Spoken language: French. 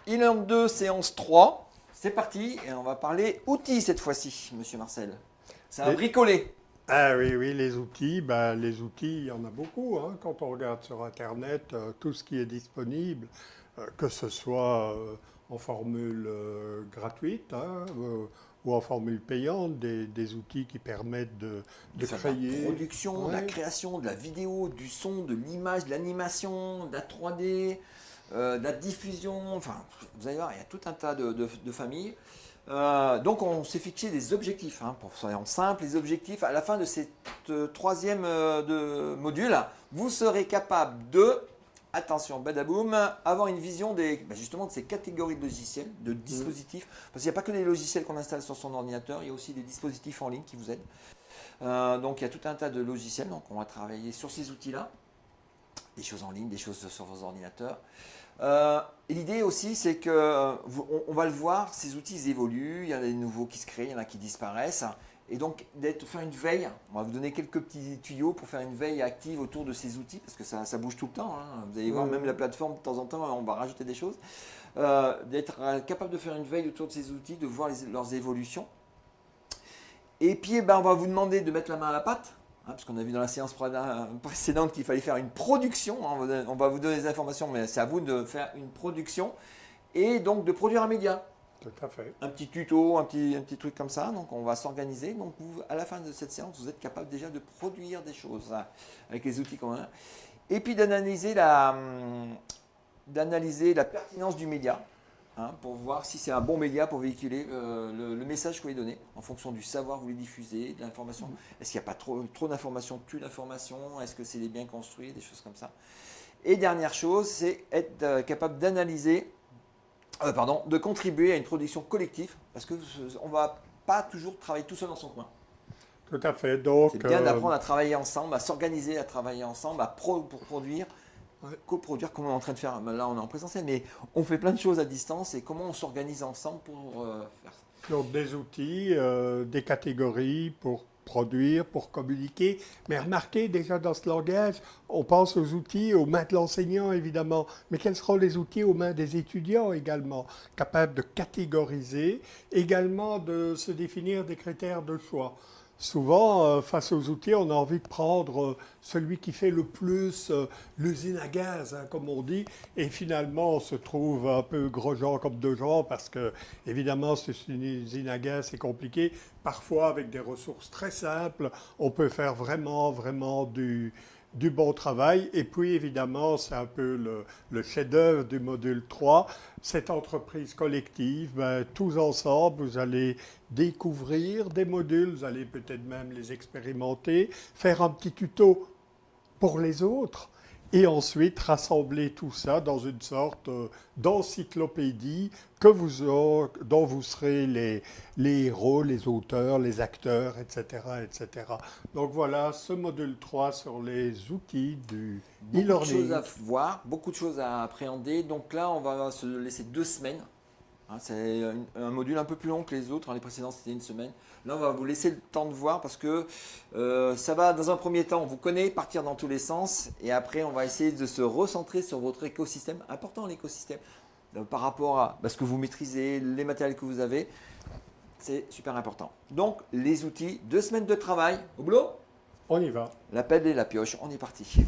ILM2 séance 3, c'est parti et on va parler outils cette fois-ci, monsieur Marcel. C'est un bricolé. Ah oui, oui, les outils, il y en a beaucoup, hein. Quand on regarde sur Internet, tout ce qui est disponible, que ce soit en formule gratuite, hein, ou en formule payante, des outils qui permettent de Faire de la créer. production, de la Ouais. création, de la vidéo, du son, de l'image, de l'animation, de la 3D, de la diffusion. Enfin, vous allez voir, il y a tout un tas de familles. Donc on s'est fixé des objectifs, hein, pour soyons simples, les objectifs. À la fin de cette troisième module, vous serez capable de, attention, badaboum, avoir une vision justement de ces catégories de logiciels, de dispositifs. Parce qu'il n'y a pas que des logiciels qu'on installe sur son ordinateur, il y a aussi des dispositifs en ligne qui vous aident. Donc il y a tout un tas de logiciels, donc on va travailler sur ces outils-là, des choses en ligne, des choses sur vos ordinateurs. Et l'idée aussi, c'est que on va le voir, ces outils ils évoluent, il y en a des nouveaux qui se créent, il y en a qui disparaissent. Et donc, faire une veille, on va vous donner quelques petits tuyaux pour faire une veille active autour de ces outils, parce que ça bouge tout le temps, hein. Vous allez voir, même la plateforme, de temps en temps, on va rajouter des choses. D'être capable de faire une veille autour de ces outils, de voir leurs évolutions. Et puis, on va vous demander de mettre la main à la pâte, hein, parce qu'on a vu dans la séance précédente qu'il fallait faire une production. Hein, on va vous donner des informations, mais c'est à vous de faire une production et donc de produire un média. Tout à fait. Un petit tuto, un petit truc comme ça. Donc, on va s'organiser. Donc, à la fin de cette séance, vous êtes capable déjà de produire des choses, hein, avec les outils qu'on a. Et puis, d'analyser la pertinence du média. Hein, pour voir si c'est un bon média pour véhiculer le message que vous voulez donner en fonction du savoir que vous voulez diffuser, de l'information. Est-ce qu'il n'y a pas trop d'informations, tue l'information? Est-ce que c'est bien construit, des choses comme ça? Et dernière chose, c'est être capable d'analyser, de contribuer à une production collective, parce qu'on ne va pas toujours travailler tout seul dans son coin. Tout à fait. C'est Donc, bien d'apprendre à travailler ensemble, à s'organiser, à travailler ensemble, pour produire. Coproduire comme on est en train de faire, là on est en présentiel, mais on fait plein de choses à distance et comment on s'organise ensemble pour faire ça. donc des outils, des catégories pour produire, pour communiquer. Mais remarquez déjà dans ce langage, on pense aux outils aux mains de l'enseignant évidemment, mais quels seront les outils aux mains des étudiants également, capables de catégoriser, également de se définir des critères de choix. Souvent, face aux outils, on a envie de prendre celui qui fait le plus l'usine à gaz, hein, comme on dit, et finalement, on se trouve un peu gros-jean comme deux gens, parce que, évidemment, c'est une usine à gaz, c'est compliqué. Parfois, avec des ressources très simples, on peut faire vraiment, vraiment du bon travail. Et puis, évidemment, c'est un peu le chef-d'œuvre du module 3. Cette entreprise collective, tous ensemble, vous allez découvrir des modules, vous allez peut-être même les expérimenter, faire un petit tuto pour les autres et ensuite rassembler tout ça dans une sorte d'encyclopédie dont vous serez les héros, les auteurs, les acteurs, etc., etc. Donc voilà ce module 3 sur les outils du Beaucoup de choses à e-learning. voir, beaucoup de choses à appréhender. Donc là, on va se laisser 2 semaines. Hein, c'est un module un peu plus long que les autres. Hein, les précédents, c'était une semaine. Là, on va vous laisser le temps de voir parce que ça va, dans un premier temps, on vous connaît, partir dans tous les sens. Et après, on va essayer de se recentrer sur votre écosystème. Important, l'écosystème, par rapport à ce que vous maîtrisez, les matériels que vous avez. C'est super important. Donc, les outils, 2 semaines de travail. Au boulot, On y va. la pelle et la pioche, on est parti.